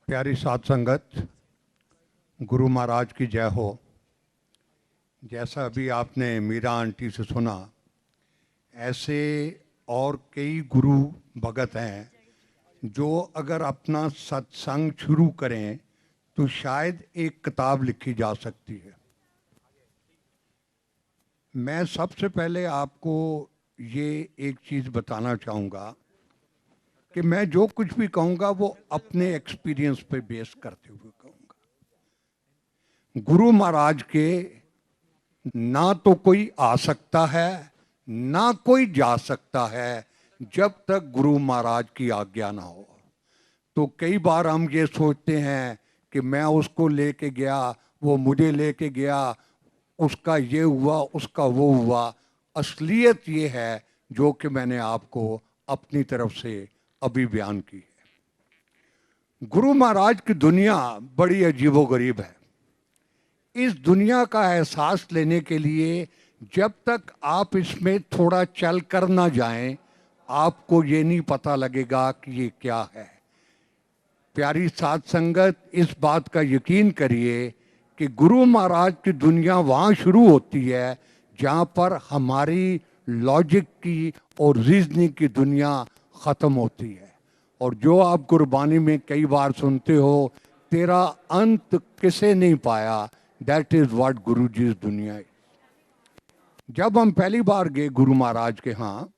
प्यारी साध संगत, गुरु महाराज की जय हो। जैसा अभी आपने मीरा आंटी से सुना, ऐसे और कई गुरु भगत हैं जो अगर अपना सत्संग शुरू करें तो शायद एक किताब लिखी जा सकती है। मैं सबसे पहले आपको ये एक चीज़ बताना चाहूँगा कि मैं जो कुछ भी कहूँगा वो अपने एक्सपीरियंस पे बेस करते हुए कहूँगा। गुरु महाराज के ना तो कोई आ सकता है ना कोई जा सकता है जब तक गुरु महाराज की आज्ञा ना हो। तो कई बार हम ये सोचते हैं कि मैं उसको लेके गया, वो मुझे लेके गया, उसका ये हुआ, उसका वो हुआ। असलियत ये है जो कि मैंने आपको अपनी तरफ से अभी बयान की है। गुरु महाराज की दुनिया बड़ी अजीबोगरीब है। इस दुनिया का एहसास लेने के लिए जब तक आप इसमें थोड़ा चल कर ना जाएं, आपको ये नहीं पता लगेगा कि ये क्या है। प्यारी साध संगत, इस बात का यकीन करिए कि गुरु महाराज की दुनिया वहाँ शुरू होती है जहाँ पर हमारी लॉजिक की और रीजनिंग की दुनिया ख़त्म होती है। और जो आप गुरबानी में कई बार सुनते हो, तेरा अंत किसे नहीं पाया, दैट इज़ व्हाट गुरु जी दुनिया है। जब हम पहली बार गए गुरु महाराज के यहाँ,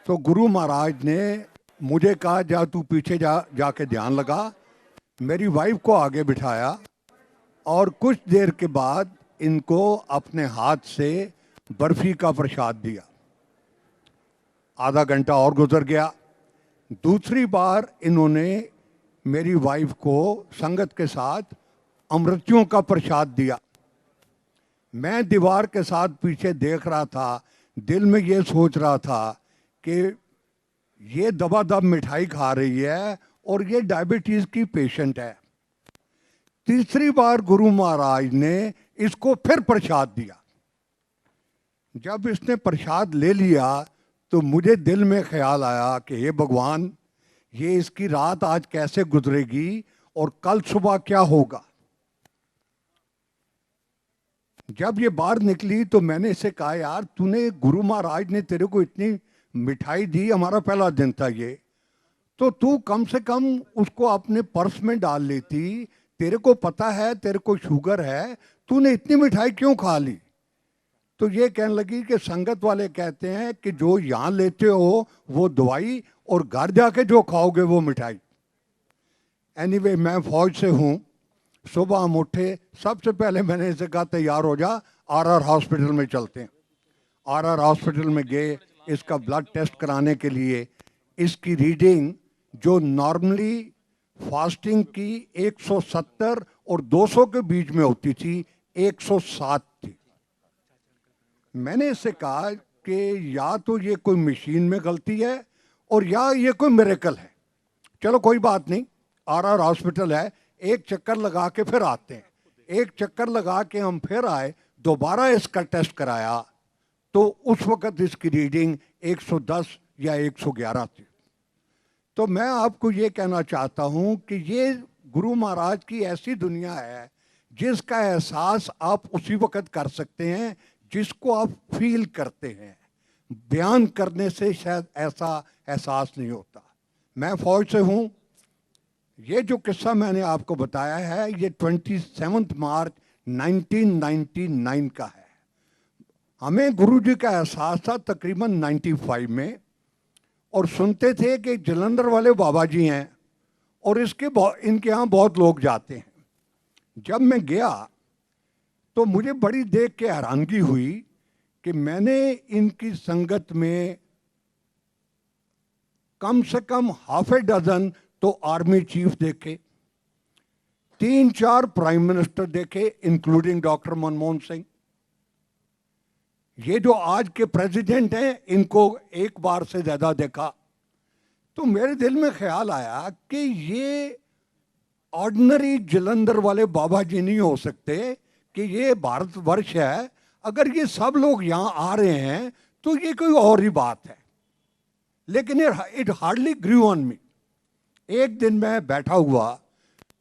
तो गुरु महाराज ने मुझे कहा, जा तू पीछे जाके ध्यान लगा। मेरी वाइफ को आगे बिठाया और कुछ देर के बाद इनको अपने हाथ से बर्फी का प्रसाद दिया। आधा घंटा और गुजर गया। दूसरी बार इन्होंने मेरी वाइफ को संगत के साथ अमृतियों का प्रसाद दिया। मैं दीवार के साथ पीछे देख रहा था, दिल में ये सोच रहा था कि ये दबादब मिठाई खा रही है और ये डायबिटीज की पेशेंट है। तीसरी बार गुरु महाराज ने इसको फिर प्रसाद दिया। जब इसने प्रसाद ले लिया तो मुझे दिल में ख्याल आया कि हे भगवान, ये इसकी रात आज कैसे गुजरेगी और कल सुबह क्या होगा। जब ये बाहर निकली तो मैंने इसे कहा, यार तूने, गुरु महाराज ने तेरे को इतनी मिठाई दी, हमारा पहला दिन था ये, तो तू कम से कम उसको अपने पर्स में डाल लेती। तेरे को पता है तेरे को शुगर है, तूने इतनी मिठाई क्यों खा ली। तो ये कहने लगी कि संगत वाले कहते हैं कि जो यहाँ लेते हो वो दवाई और घर जाके जो खाओगे वो मिठाई। एनीवे, मैं फौज से हूँ। सुबह हम उठे, सबसे पहले मैंने इसे कहा तैयार हो जा, आरआर हॉस्पिटल में चलते हैं। आरआर हॉस्पिटल में गए इसका ब्लड टेस्ट कराने के लिए। इसकी रीडिंग जो नॉर्मली फास्टिंग की 170 और 200 के बीच में होती थी, 107 थी। मैंने इससे कहा कि या तो ये कोई मशीन में गलती है और या ये कोई मिरेकल है। चलो कोई बात नहीं, आरआर हॉस्पिटल है, एक चक्कर लगा के फिर आते हैं। एक चक्कर लगा के हम फिर आए, दोबारा इसका टेस्ट कराया तो उस वक्त इसकी रीडिंग 110 या 111 थी। तो मैं आपको ये कहना चाहता हूँ कि ये गुरु महाराज की ऐसी दुनिया है जिसका एहसास आप उसी वक्त कर सकते हैं जिसको आप फील करते हैं। बयान करने से शायद ऐसा एहसास नहीं होता। मैं फौज से हूँ। ये जो किस्सा मैंने आपको बताया है ये 27 मार्च 1999 का है। हमें गुरु जी का एहसास था तकरीबन 95 में, और सुनते थे कि जलंधर वाले बाबा जी हैं और इनके यहाँ बहुत लोग जाते हैं। जब मैं गया तो मुझे बड़ी देख के हैरानगी हुई कि मैंने इनकी संगत में कम से कम हाफ ए डजन तो आर्मी चीफ देखे, 3-4 प्राइम मिनिस्टर देखे, इंक्लूडिंग डॉक्टर मनमोहन सिंह। ये जो आज के प्रेसिडेंट हैं इनको एक बार से ज्यादा देखा। तो मेरे दिल में ख्याल आया कि ये ऑर्डिनरी जलंधर वाले बाबा जी नहीं हो सकते, कि ये भारतवर्ष है, अगर ये सब लोग यहाँ आ रहे हैं तो ये कोई और ही बात है। लेकिन it hardly grew on me. एक दिन मैं बैठा हुआ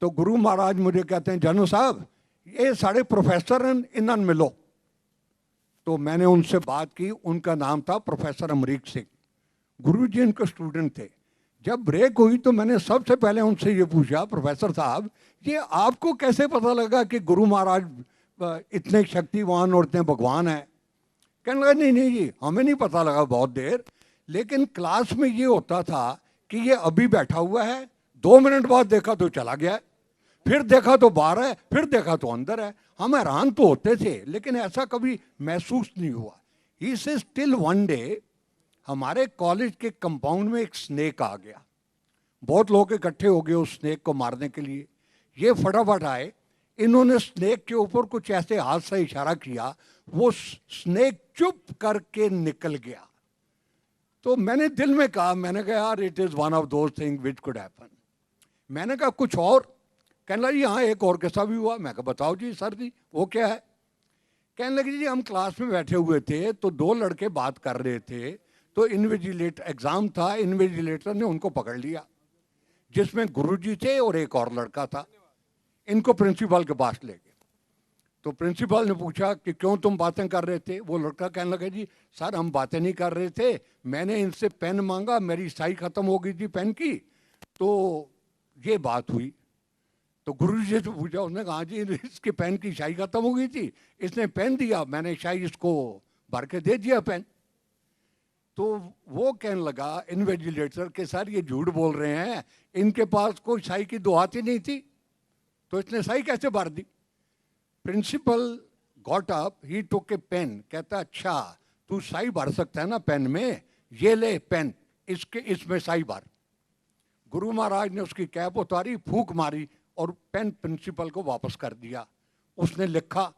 तो गुरु महाराज मुझे कहते हैं, जानू साहब ये साढ़े प्रोफेसर हैं, इन्हन मिलो। तो मैंने उनसे बात की, उनका नाम था प्रोफेसर अमरीक सिंह, गुरु जी इनके स्टूडेंट थे। जब ब्रेक हुई तो मैंने सबसे पहले उनसे ये पूछा, प्रोफेसर साहब ये आपको कैसे पता लगा कि गुरु महाराज इतने शक्तिवान और इतने भगवान हैं? कहने लगा नहीं नहीं जी हमें नहीं पता लगा बहुत देर, लेकिन क्लास में ये होता था कि ये अभी बैठा हुआ है, 2 मिनट बाद देखा तो चला गया, फिर देखा तो बाहर है, फिर देखा तो अंदर है। हम हैरान तो होते थे लेकिन ऐसा कभी महसूस नहीं हुआ। ही से स्टिल वन डे हमारे कॉलेज के कंपाउंड में एक स्नेक आ गया, बहुत लोग इकट्ठे हो गए उस स्नेक को मारने के लिए। ये फटाफट आए, इन्होंने स्नेक के ऊपर कुछ ऐसे हाथ से इशारा किया, वो स्नेक चुप करके निकल गया। तो मैंने दिल में कहा, मैंने कहा यार it is one of those thing which could happen. मैंने कहा कुछ और? कहने लगी हाँ एक और कैसा भी हुआ। मैं कहा बताओ जी सर जी वो क्या है? कहने लगी जी हम क्लास में बैठे हुए थे तो 2 लड़के बात कर रहे थे, तो इन्विजिलेटर एग्जाम था, इन्विजिलेटर ने उनको पकड़ लिया, जिसमें गुरुजी थे और एक और लड़का था। इनको प्रिंसिपल के पास ले गए। तो प्रिंसिपल ने पूछा कि क्यों तुम बातें कर रहे थे? वो लड़का कहने लगा जी सर हम बातें नहीं कर रहे थे, मैंने इनसे पेन मांगा, मेरी स्याही खत्म हो गई थी पेन की, तो ये बात हुई। तो गुरुजी से तो पूछा, उसने कहा जी इसके पेन की स्याही खत्म हो गई थी, इसने पेन दिया, मैंने स्याही इसको भर के दे दिया पेन। तो वो कहने लगा इन्विजिलेटर के सर ये झूठ बोल रहे हैं, इनके पास कोई स्याही की 2 हाथ ही नहीं थी, तो इसने स्याही कैसे भर दी? प्रिंसिपल गॉट अप, ही टुक ए पेन, कहता अच्छा तू स्याही भर सकता है ना पेन में, ये ले पेन, इसमें स्याही भर। गुरु महाराज ने उसकी कैप उतारी, फूंक मारी और पेन प्रिंसिपल को वापस कर दिया। उसने लिखा,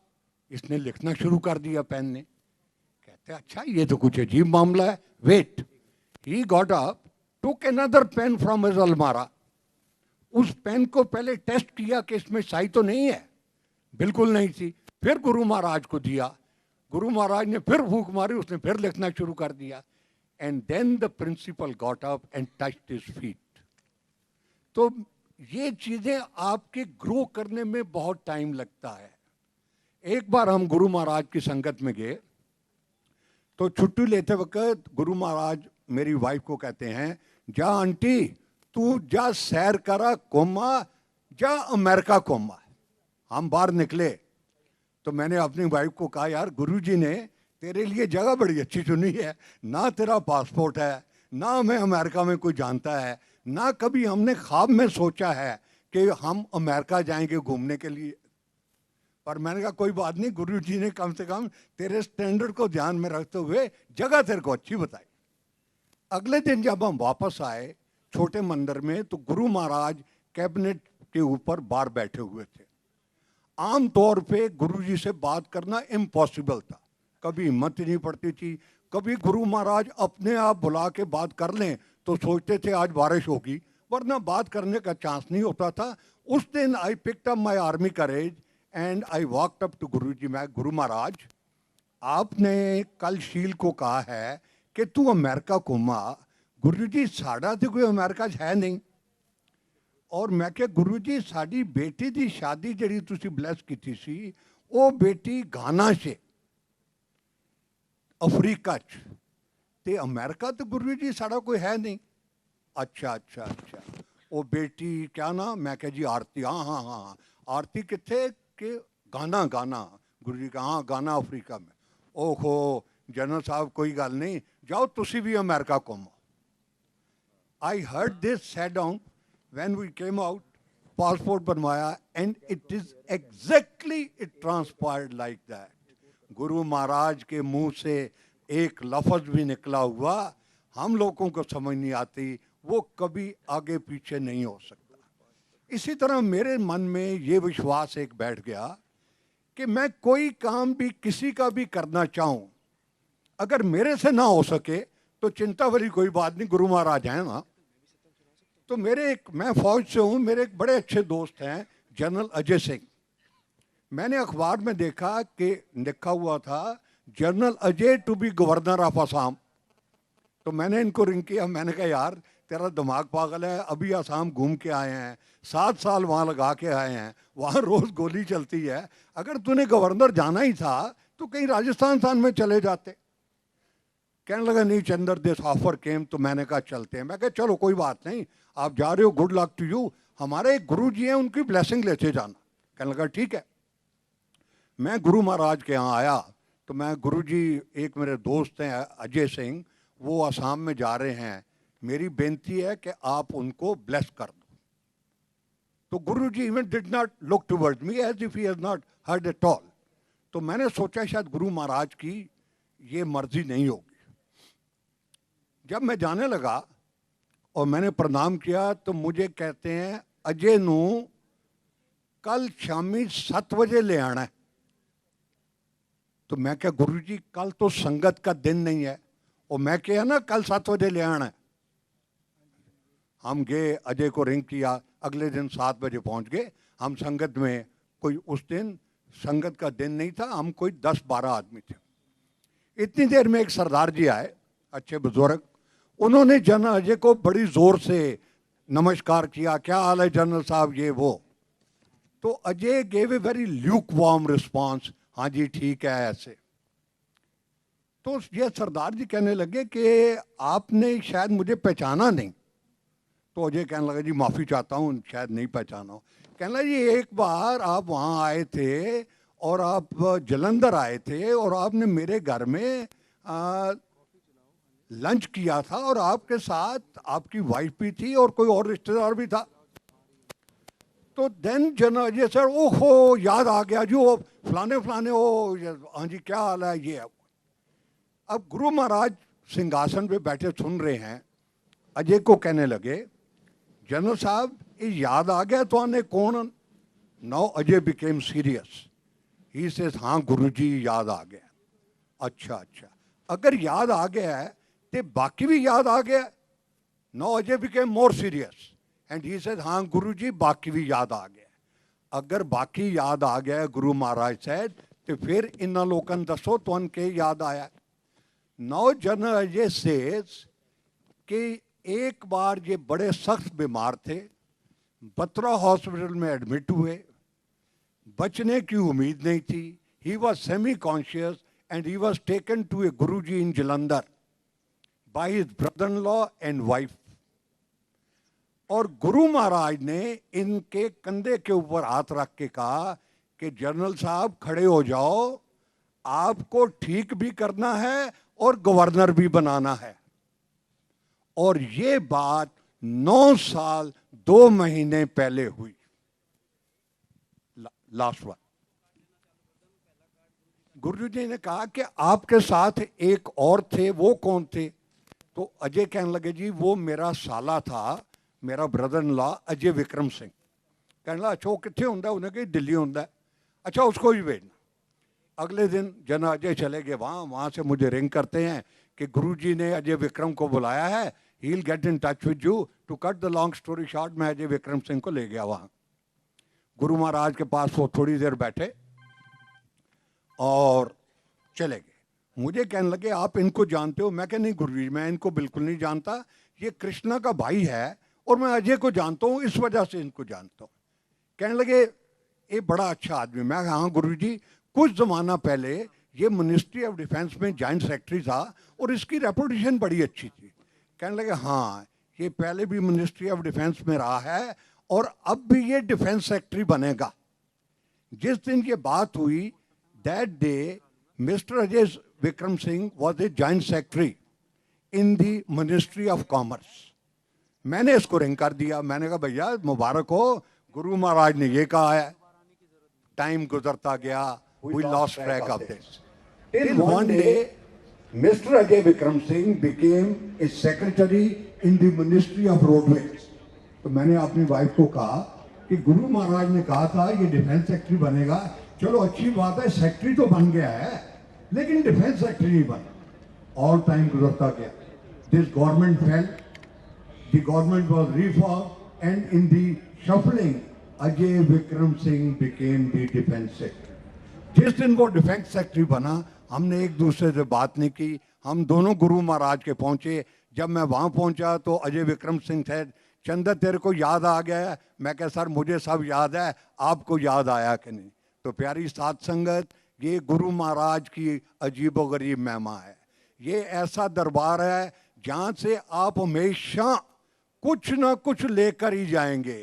इसने लिखना शुरू कर दिया पेन ने। कहते अच्छा ये तो कुछ अजीब मामला है, wait. He got up, took another pen from his अलमारा, उस पेन को पहले टेस्ट किया कि इसमें स्याही तो नहीं है, बिल्कुल नहीं थी, फिर गुरु महाराज को दिया, गुरु महाराज ने फिर फूंक मारी, उसने फिर लिखना शुरू कर दिया। And then the principal got up and touched his feet. तो ये चीजें आपके ग्रो करने में बहुत टाइम लगता है। एक बार हम गुरु महाराज की संगत में गए, तो छुट्टी लेते वक्त गुरु महाराज मेरी वाइफ को कहते हैं, जा आंटी तू जा सैर करा कोमा, जा अमेरिका कोमा। हम बाहर निकले तो मैंने अपनी वाइफ को कहा यार गुरुजी ने तेरे लिए जगह बड़ी अच्छी चुनी है, ना तेरा पासपोर्ट है, ना हमें अमेरिका में कोई जानता है, ना कभी हमने ख्वाब में सोचा है कि हम अमेरिका जाएंगे घूमने के लिए। पर मैंने कहा कोई बात नहीं, गुरुजी ने कम से कम तेरे स्टैंडर्ड को ध्यान में रखते हुए जगह तेरे को अच्छी बताई। अगले दिन जब हम वापस आए छोटे मंदिर में, तो गुरु महाराज कैबिनेट के ऊपर बाहर बैठे हुए थे। आम तौर पे गुरुजी से बात करना इम्पॉसिबल था, कभी हिम्मत ही नहीं पड़ती थी। कभी गुरु महाराज अपने आप बुला के बात कर लें तो सोचते थे आज बारिश होगी, वरना बात करने का चांस नहीं होता था। उस दिन I picked up my army courage and I walked up to Guruji. मैं, गुरु महाराज आपने कल शील को कहा है कि तू अमेरिका घूमा, गुरुजी साड़ा तो कोई अमेरिका है नहीं। और मैं क्या गुरुजी साड़ी बेटी की शादी जड़ी तुसी ब्लैस की सी, वो बेटी घाना से अफ्रीका च, ते अमेरिका तो गुरुजी साड़ा कोई है नहीं। अच्छा अच्छा अच्छा, वो बेटी क्या ना? मैं क्या जी आरती, हाँ हाँ हाँ, आरती कितने के? गाना गाना। गुरुजी का हाँ गाना अफ्रीका में। ओहो जनरल साहब कोई गल नहीं, जाओ तुसी भी अमेरिका घूमो। I heard this, sat down, when we came out, passport बनवाया, and it is exactly, it transpired like that. Guru Maharaj के मुंह से एक लफ्ज भी निकला हुआ हम लोगों को समझ नहीं आती, वो कभी आगे पीछे नहीं हो सकता। इसी तरह मेरे मन में ये विश्वास एक बैठ गया कि मैं कोई काम भी किसी का भी करना चाहूं, अगर मेरे से ना हो सके तो चिंता वाली कोई बात नहीं, गुरु महाराज हैं ना। तो मैं फौज से हूँ, मेरे एक बड़े अच्छे दोस्त हैं जनरल अजय सिंह। मैंने अखबार में देखा कि लिखा हुआ था general Ajay to be governor of Assam. तो मैंने इनको रिंग किया, मैंने कहा यार तेरा दिमाग पागल है, अभी आसाम घूम के आए हैं, 7 साल वहाँ लगा के आए हैं, वहाँ रोज गोली चलती है, अगर तूने गवर्नर जाना ही था तो कहीं राजस्थान में चले जाते। कहने लगा नहीं चंदर, दिस ऑफर केम, तो मैंने कहा चलते हैं। मैं कहा चलो कोई बात नहीं, आप जा रहे हो, गुड लक टू यू, हमारे एक गुरु जी हैं, उनकी ब्लेसिंग लेते जाना। कहने लगा ठीक है। मैं गुरु महाराज के यहाँ आया तो मैं, गुरु जी, एक मेरे दोस्त हैं अजय सिंह, वो आसाम में जा रहे हैं, मेरी बेनती है कि आप उनको ब्लेस कर दो। तो Guru ji even did not look towards me as if he has not heard at all. तो मैंने सोचा शायद गुरु महाराज की ये मर्जी नहीं होगी। जब मैं जाने लगा और मैंने प्रणाम किया तो मुझे कहते हैं अजय नू कल शामी 7 बजे ले आना है। तो मैं क्या गुरु जी कल तो संगत का दिन नहीं है, और मैं क्या ना कल 7 बजे ले आना है। हम गए, अजय को रिंग किया, अगले दिन 7 बजे पहुंच गए हम संगत में। कोई उस दिन संगत का दिन नहीं था, हम कोई 10-12 आदमी थे। इतनी देर में एक सरदार जी आए, अच्छे बुजुर्ग, उन्होंने जनरल अजय को बड़ी जोर से नमस्कार किया, क्या हाल है जनरल साहब, ये वो। तो Ajay gave a very Luke warm response, हाँ जी ठीक है ऐसे। तो ये सरदार जी कहने लगे कि आपने शायद मुझे पहचाना नहीं। तो अजय कहने लगा जी माफ़ी चाहता हूँ, शायद नहीं पहचाना हो। कहने लगा जी एक बार आप वहाँ आए थे और आप जलंधर आए थे और आपने मेरे घर में लंच किया था और आपके साथ आपकी वाइफ भी थी और कोई और रिश्तेदार भी था। तो देन जनरल अजय सर, ओहो याद आ गया जी, वो फलाने फलाने, हो हाँ जी क्या हाल है, ये है। अब गुरु महाराज सिंहासन पे बैठे सुन रहे हैं, अजय को कहने लगे जनरल साहब ये याद आ गया तो आने कौन। Now Ajay became serious, he says हाँ गुरुजी याद आ गया। अच्छा अच्छा, अगर याद आ गया है तो बाकी भी याद आ गया। Now Ajay became more serious and he says हाँ गुरुजी बाकी भी याद आ गया। अगर बाकी याद आ गया गुरु महाराज साहब, तो फिर इन लोगन दसो तो उनके याद आया। नाउ जनरल अजय सेज कि एक बार ये बड़े सख्त बीमार थे, बत्रा हॉस्पिटल में एडमिट हुए, बचने की उम्मीद नहीं थी, he was semi conscious and he was taken to a Guruji in Jalandhar by his brother in law and wife. और गुरु महाराज ने इनके कंधे के ऊपर हाथ रख के कहा कि जनरल साहब खड़े हो जाओ, आपको ठीक भी करना है और गवर्नर भी बनाना है। और ये बात 9 साल 2 महीने पहले हुई। लास्ट वन, गुरु जी ने कहा कि आपके साथ एक और थे, वो कौन थे। तो अजय कहने लगे जी वो मेरा साला था, मेरा brother in law Ajay Vikram Singh. कहने लगा अच्छा वो कितने होंगे, उन्हें कहीं दिल्ली होंगे, अच्छा उसको भी भेजना। अगले दिन जना अजय चले गए वहाँ से मुझे रिंग करते हैं कि गुरुजी ने अजय विक्रम को बुलाया है, he will get in touch with you. To cut the long story short, मैं अजय विक्रम सिंह को ले गया वहाँ। गुरु महाराज के पास वो थोड़ी देर बैठे और चले गए। मुझे कहने लगे आप इनको जानते हो। मैं कहा नहीं गुरुजी मैं इनको बिल्कुल नहीं जानता, ये कृष्णा का भाई है और मैं अजय को जानता हूँ, इस वजह से इनको जानता हूँ। कहने लगे ये बड़ा अच्छा आदमी। मैं कहा हाँ गुरुजी, कुछ ज़माना पहले ये मिनिस्ट्री ऑफ डिफेंस में जॉइंट सेक्रेटरी था और इसकी रेपुटेशन बड़ी अच्छी थी। कहने लगे हाँ ये पहले भी मिनिस्ट्री ऑफ डिफेंस में रहा है और अब भी ये डिफेंस सेक्रेटरी बनेगा। जिस दिन ये बात हुई, that day mister Ajay Vikram Singh was a joint secretary in the ministry of commerce. मैंने इसको रिंग कर दिया, मैंने कहा भैया मुबारक हो, गुरु महाराज ने ये कहा है। टाइम गुजरता गया, we lost track of this. Till one day, Mr. Ajay Vikram Singh became a secretary in the Ministry of Roadways. तो मैंने अपनी वाइफ को कहा कि गुरु महाराज ने कहा था ये डिफेंस सेक्रेटरी बनेगा, चलो अच्छी बात है, सेक्रेटरी तो बन गया है लेकिन डिफेंस सेक्रेटरी नहीं बना। और टाइम गुजरता गया, this government fail, the government was reform and in the shuffling Ajay Vikram Singh became the defence secretary. जिस दिन वो डिफेंस सेक्रेटरी बना, हमने एक दूसरे से बात नहीं की, हम दोनों गुरु महाराज के पहुंचे। जब मैं वहां पहुंचा तो अजय विक्रम सिंह थे, चंदा तेरे को याद आ गया है? मैं कहा सर मुझे सब याद है, आपको याद आया कि नहीं? तो प्यारी साध संगत, ये गुरु महाराज की अजीबोगरीब महिमा है। ये ऐसा दरबार है जहां से आप हमेशा कुछ ना कुछ लेकर ही जाएंगे।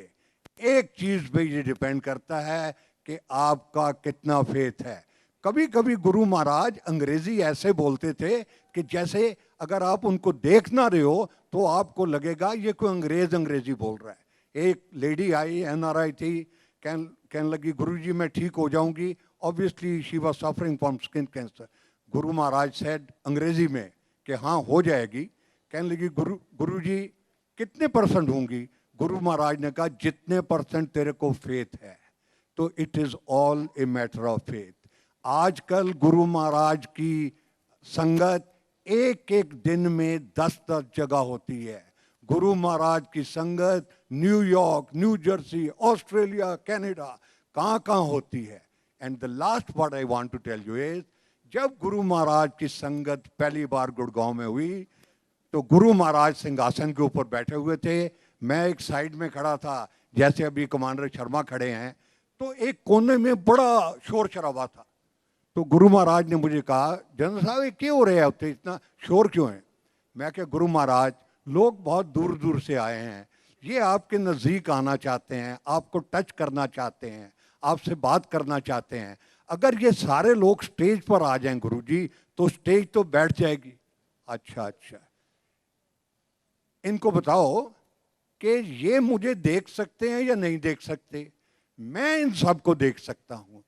एक चीज पे ये डिपेंड करता है कि आपका कितना फेथ है। कभी कभी गुरु महाराज अंग्रेजी ऐसे बोलते थे कि जैसे अगर आप उनको देख ना रहे हो तो आपको लगेगा ये कोई अंग्रेजी बोल रहा है। एक लेडी आई, एनआरआई थी, कहने लगी गुरुजी मैं ठीक हो जाऊंगी। Obviously she was suffering from skin cancer. Guru Maharaj said अंग्रेजी में कि हाँ हो जाएगी। कहने लगी गुरुजी कितने परसेंट होंगी? गुरु महाराज ने कहा जितने परसेंट तेरे को फेथ है। तो it is all a matter of faith. आजकल गुरु महाराज की संगत एक एक दिन में 10-10 जगह होती है। गुरु महाराज की संगत New York, new Jersey, Australia, Canada, कहाँ होती है। And the last what I want to tell you is, जब गुरु महाराज की संगत पहली बार गुड़गांव में हुई तो गुरु महाराज सिंहासन के ऊपर बैठे हुए थे, मैं एक साइड में खड़ा था, जैसे अभी कमांडर शर्मा खड़े हैं। तो एक कोने में बड़ा शोर शराबा था। तो गुरु महाराज ने मुझे कहा जनरल साहब ये क्यों हो रहे हैं, उत्ते इतना शोर क्यों है? मैं क्या गुरु महाराज लोग बहुत दूर दूर से आए हैं, ये आपके नज़दीक आना चाहते हैं, आपको टच करना चाहते हैं, आपसे बात करना चाहते हैं। अगर ये सारे लोग स्टेज पर आ जाएं गुरुजी तो स्टेज तो बैठ जाएगी। अच्छा, इनको बताओ कि ये मुझे देख सकते हैं या नहीं देख सकते? मैं इन सबको देख सकता हूं,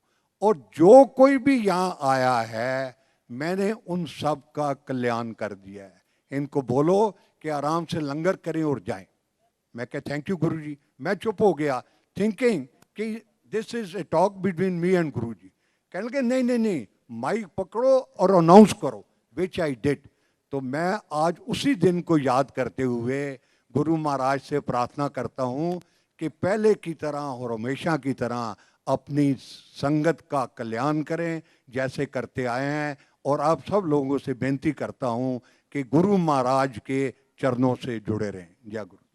और जो कोई भी यहां आया है मैंने उन सब का कल्याण कर दिया है। इनको बोलो कि आराम से लंगर करें और जाएं। मैं कह थैंक यू गुरुजी। मैं चुप हो गया थिंकिंग कि this is a talk between me and Guruji. कहने लगे नहीं, माइक पकड़ो और अनाउंस करो, विच आई डिड। तो मैं आज उसी दिन को याद करते हुए गुरु महाराज से प्रार्थना करता हूं कि पहले की तरह और हमेशा की तरह अपनी संगत का कल्याण करें जैसे करते आए हैं। और आप सब लोगों से बेनती करता हूं कि गुरु महाराज के चरणों से जुड़े रहें। जय गुरु।